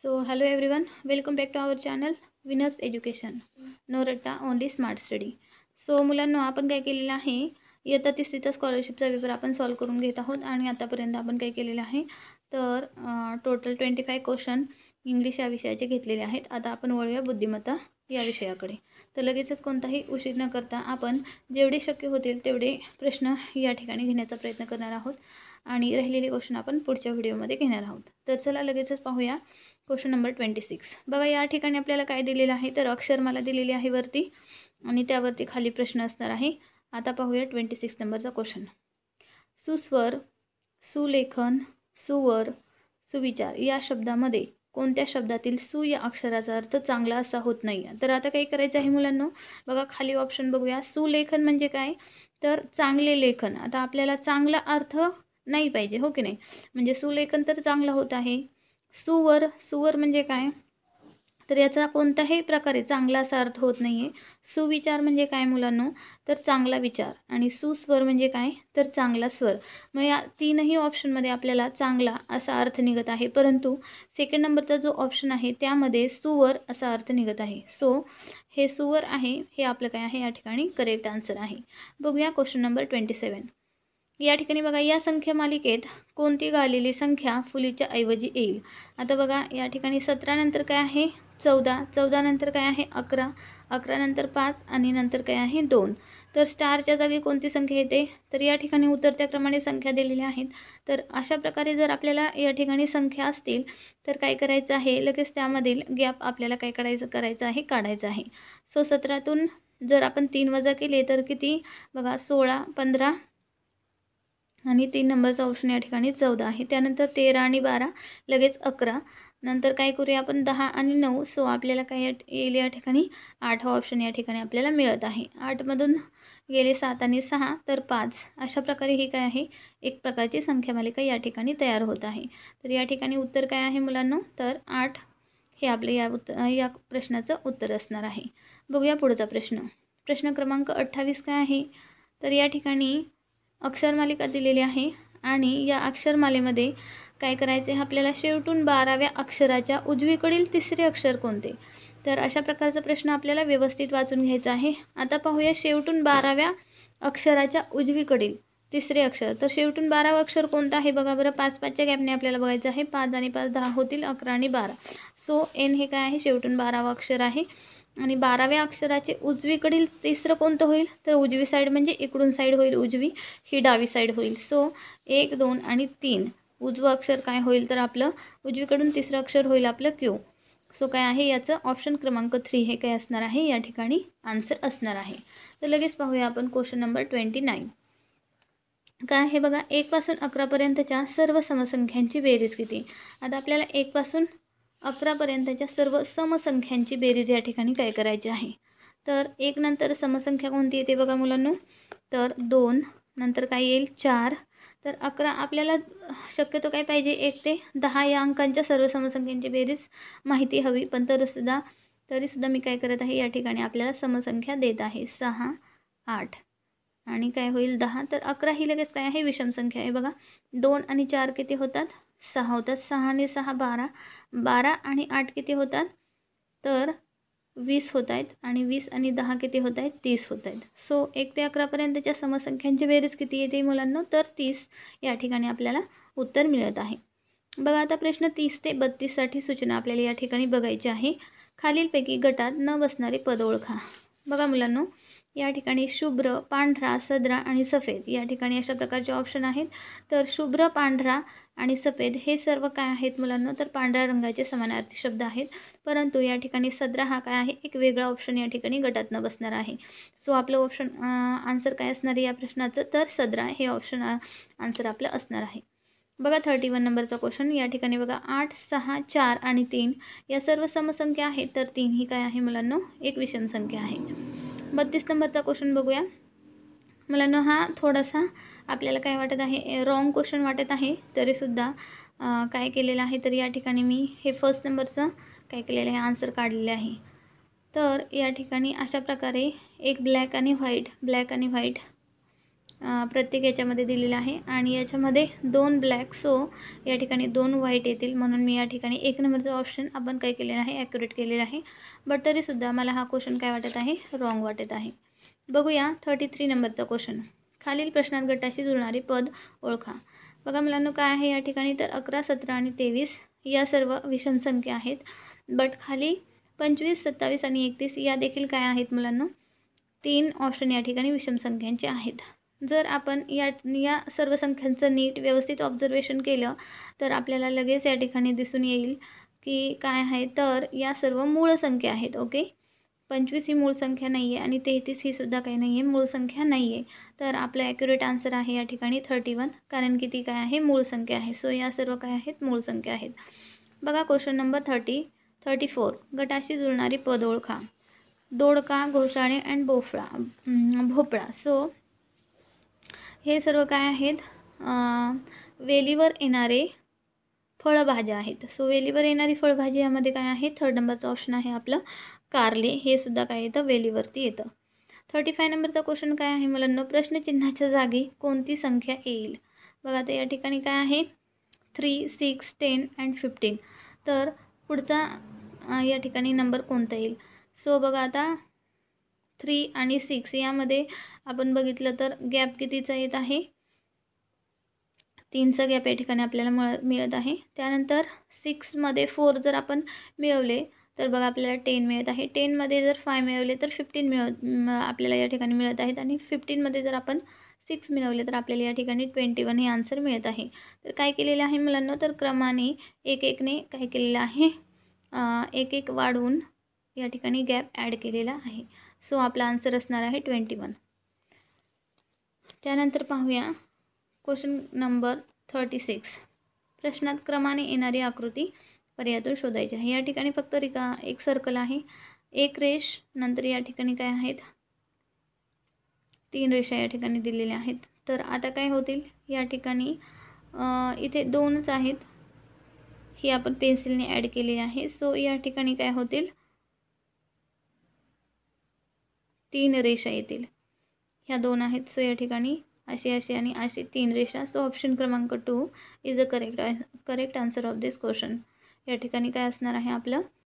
Hello everyone, welcome back to our channel Winners Education. No रट्टा only smart study. मुलांनो, आपण काय केलेलं आहे, इयत्ता तिसरीचा स्कॉलरशिपचा पेपर आपण सॉल्व करून घेत आहोत. आणि आतापर्यंत आपण काय केलेलं आहे, तर टोटल 25 क्वेश्चन इंग्लिश या विषयाचे घेतलेले आहेत. आता आपण वळूया बुद्धिमत्ता या विषयाकडे. तर लगेचच कोणताही उशीर न करता आपण जेवढे शक्य होतील तेवढे प्रश्न या ठिकाणी घेण्याचा प्रयत्न करणार आहोत आणि राहिलेले क्वेश्चन आपण पुढच्या व्हिडिओमध्ये घेणार आहोत. तर चला लगेचच पाहूया क्वेश्चन नंबर 26. बघा, या ठिकाणी आपल्याला काय दिलेलं आहे, तर अक्षरमाला दिलेली आहे वरती आणि त्यावरती खाली प्रश्न असणार आहे. आता पाहूया 26 नंबरचा क्वेश्चन. सुस्वर, सुलेखन, सुवर, सुविचार या शब्दामध्ये कोणत्या शब्दातील सु या अक्षराचा अर्थ चांगला असा होत नाही. तर आता काय करायचं आहे मुलांनो, बघा खाली ऑप्शन बघूया. सुलेखन म्हणजे काय, तर चांगले लेखन. आता आपल्याला चांगला अर्थ नाही पाहिजे, हो की नाही, म्हणजे सुलेखन तर चांगलं होत आहे. सुवर, सुवर म्हणजे काय, तर याचा कोणत्याही प्रकारे चांगला असा अर्थ होत नाही आहे. सुविचार म्हणजे काय मुलांनो, तर चांगला विचार. आणि सुस्वर म्हणजे काय, तर चांगला स्वर. मग या तीनही ऑप्शनमध्ये आपल्याला चांगला असा अर्थ निघत आहे, परंतु सेकंड नंबरचा जो ऑप्शन आहे त्यामध्ये सुवर असा अर्थ निघत आहे. हे सुवर आहे, हे आपलं काय आहे या ठिकाणी करेक्ट आन्सर आहे. बघूया क्वेश्चन नंबर 27. या ठिकाणी बघा, या संख्या मालिकेत कोणती गालेली संख्या फुलीच्या ऐवजी येईल. आता बघा, या ठिकाणी 17 नंतर काय आहे 14, 14 नंतर काय आहे 11, 11 नंतर 5 आणि नंतर काय आहे 2. तर स्टारच्या जागी कोणती संख्या येते, तर या ठिकाणी उतरत्या क्रमाने संख्या दिलेल्या आहेत. तर अशा प्रकारे जर आपल्याला या ठिकाणी संख्या असतील तर काय करायचं आहे, लगेच त्यामधील गॅप आपल्याला काय करायचं आहे, काढायचं आहे. 17तून जर आपण 3 वजा केले तर किती, बघा 16, 15 आणि 3 नंबरचा ऑप्शन या ठिकाणी 14 आहे. त्यानंतर 13 आणि 12 लगेच 11. नंतर काय करूया आपण 10 आणि 9. आपल्याला काय येईल या ठिकाणी 8 हा ऑप्शन या ठिकाणी आपल्याला मिळत आहे. 8मधून गेले 7 आणि 6 तर 5. अशा प्रकारे ही काय आहे, एक प्रकारची संख्या मालिका या ठिकाणी तयार होत आहे. तर या ठिकाणी उत्तर काय आहे मुलांनो, तर 8 हे आपले या प्रश्नाचं उत्तर असणार आहे. बघूया पुढचा प्रश्न. प्रश्न क्रमांक 28 काय आहे, तर या ठिकाणी अक्षरमालिका दिलेली आहे आणि या अक्षरमालेमध्ये काय करायचे आहे आपल्याला, शेवटून 12व्या अक्षराच्या उजवीकडील तिसरे अक्षर कोणते. तर अशा प्रकारचा प्रश्न आपल्याला व्यवस्थित वाचून घ्यायचा आहे. आता पाहूया, शेवटून 12व्या अक्षराच्या उजवीकडील तिसरे अक्षर. तर शेवटून 12वं अक्षर कोणतं आहे बघा बरं, 5-5च्या गॅपने आपल्याला बघायचं आहे. 5 आणि 5 10 होतील, 11 आणि 12. एन हे काय आहे, शेवटून 12वं अक्षर आहे. आणि 12व्या अक्षराचे उजवीकडील तिसरं कोणतं होईल, तर उजवी साईड म्हणजे इकडून साईड होईल उजवी, ही डावी साईड होईल. 1, 2 आणि 3 उजवं अक्षर काय होईल, तर आपलं उजवीकडून तिसरं अक्षर होईल आपलं क्यू. काय आहे याचं ऑप्शन क्रमांक 3 हे काय असणार आहे, या ठिकाणी आन्सर असणार आहे. तर लगेच पाहूया आपण क्वेश्चन नंबर 29. काय आहे बघा, 1 पासून 11 पर्यंतच्या सर्व समसंख्यांची बेरीज किती. आता आपल्याला 1 पासून 11 पर्यंतच्या सर्व समसंख्यांची बेरीज या ठिकाणी काय करायची आहे. तर 1 नंतर समसंख्या कोणती येते बघा मुलांनो, तर 2. नंतर काय येईल 4. तर 11 आपल्याला शक्यतो काय पाहिजे, 1 ते 10 या अंकांच्या सर्व समसंख्यांची बेरीज माहिती हवी. पण तरीसुद्धा मी काय करत आहे, या ठिकाणी आपल्याला समसंख्या देत आहे. 6, 8 आणि काय होईल 10. तर 11 ही लगेच काय आहे, विषम संख्या आहे बघा. 2 आणि 4 किती होतात, 6 होतात. 6 आणि 6 12. 12 आणि 8 किती होतात, तर 20 होत आहेत. आणि 20 आणि 10 किती होत आहेत, 30 होत आहेत. 1 ते 11 पर्यंतच्या समसंख्यांची बेरीज किती येते मुलांनो, तर 30 या ठिकाणी आपल्याला उत्तर मिळत आहे. बघा, आता प्रश्न 30 ते 32साठी सूचना आपल्याला या ठिकाणी बघायची आहे. खालीलपैकी गटात न बसणारे पद ओळखा. बघा मुलांनो, या ठिकाणी शुभ्र, पांढरा, सदरा आणि सफेद या ठिकाणी अशा प्रकारचे ऑप्शन आहेत. तर शुभ्र, पांढरा आणि सफेद हे सर्व काय आहेत मुलांनो, तर पांढऱ्या रंगाचे समानार्थी शब्द आहेत. परंतु या ठिकाणी सदरा हा काय आहे, एक वेगळा ऑप्शन या ठिकाणी गटात न बसणार आहे. आपलं ऑप्शन आन्सर काय असणार आहे या प्रश्नाचं, तर सदरा हे ऑप्शन आन्सर आपलं असणार आहे. बघा 31 नंबरचा क्वेश्चन. या ठिकाणी बघा 8, 6, 4 आणि 3 या सर्व समसंख्या आहेत. तर 3 ही काय आहे मुलांनो, एक विषम संख्या आहे. 32 नंबरचा क्वेश्चन बघूया मुलांनो. हा थोडासा आपल्याला काय वाटत आहे, रॉंग क्वेश्चन वाटत आहे. तरीसुद्धा काय केलेलं आहे, तर या ठिकाणी मी हे फर्स्ट नंबरचं काय केलेलं आहे, आन्सर काढलेले आहे. तर या ठिकाणी अशा प्रकारे एक ब्लॅक आणि व्हाईट प्रत्येक याच्यामध्ये दिलेला आहे आणि याच्यामध्ये 2 ब्लॅक, सो या ठिकाणी 2 व्हाईट येतील. म्हणून मी या ठिकाणी 1 नंबरचा ऑप्शन आपण काय केलेला आहे, ॲक्युरेट केलेला आहे. बट तरीसुद्धा मला हा क्वेश्चन काय वाटत आहे, रॉंग वाटत आहे. बघूया 33 नंबरचा क्वेश्चन. खालील प्रश्नात गटाशी जुळणारी पद ओळखा. बघा मुलांनो, काय आहे या ठिकाणी, तर 11, 17 आणि 23 या सर्व विषम संख्या आहेत. बट खाली 25, 27 आणि 31 या देखील काय आहेत मुलांनो, 3 ऑप्शन या ठिकाणी विषम संख्यांचे आहेत. जर आपण या सर्व संख्यांचं नीट व्यवस्थित ऑब्झर्वेशन केलं तर आपल्याला लगेच या ठिकाणी दिसून येईल की काय आहे, तर या सर्व मूळ संख्या आहेत. ओके, 25 ही मूळ संख्या नाही आहे आणि 33 ही सुद्धा काही नाही आहे, मूळ संख्या नाही आहे. तर आपलं ॲक्युरेट आन्सर आहे या ठिकाणी 31, कारण की ती काय आहे, मूळ संख्या आहे. सो या सर्व काय आहेत, मूळ संख्या आहेत. बघा क्वेश्चन नंबर 34. गटाशी जुळणारी पद ओळखा. दोडका, घोसाळे अँड भोपळा. सो हे सर्व काय आहेत, वेलीवर येणारे फळभाज्या आहेत. सो वेलीवर येणारी फळभाजी यामध्ये काय आहे, 3rd नंबरचा ऑप्शन आहे आपलं कारले. हे सुद्धा काय येतं, वेलीवरती येतं. 35 नंबरचा क्वेश्चन काय आहे मुलांनो, प्रश्नचिन्हाच्या जागी कोणती संख्या येईल. बघा आता या ठिकाणी काय आहे, 3, 6, 10 अँड 15. तर पुढचा या ठिकाणी नंबर कोणता येईल. सो बघा आता 3 आणि 6 यामध्ये आपण बघितलं तर गॅप कितीचा येत आहे, 3चा गॅप या ठिकाणी आपल्याला मिळत आहे. त्यानंतर 6मध्ये 4 जर आपण मिळवले तर बघा आपल्याला 10 मिळत आहे. 10मध्ये जर 5 मिळवले तर 15 आपल्याला या ठिकाणी मिळत आहेत. आणि 15मध्ये जर आपण 6 मिळवले तर आपल्याला या ठिकाणी 21 हे आन्सर मिळत आहे. तर काय केलेलं आहे मुलांनो, तर क्रमाने एक एकने काय केलेलं आहे, एक एक वाढवून या ठिकाणी गॅप ॲड केलेला आहे. सो आपला आन्सर असणार आहे 21. त्यानंतर पाहूया क्वेश्चन नंबर 36. प्रश्नात क्रमाने येणारी आकृती पर्यायातून शोधायची आहे. या ठिकाणी फक्त एक सर्कल आहे, एक रेष, नंतर या ठिकाणी काय आहेत, 3 रेषा या ठिकाणी दिलेल्या आहेत. तर आता काय होतील, या ठिकाणी इथे 2च आहेत, ही आपण पेन्सिलने ॲड केलेली आहे. सो या ठिकाणी काय होतील, 3 रेषा येतील. ह्या 2 आहेत. सो या ठिकाणी अशी आणि अशी 3 रेषा. सो ऑप्शन क्रमांक 2 is the correct answer of this question. या ठिकाणी काय असणार आहे आपलं,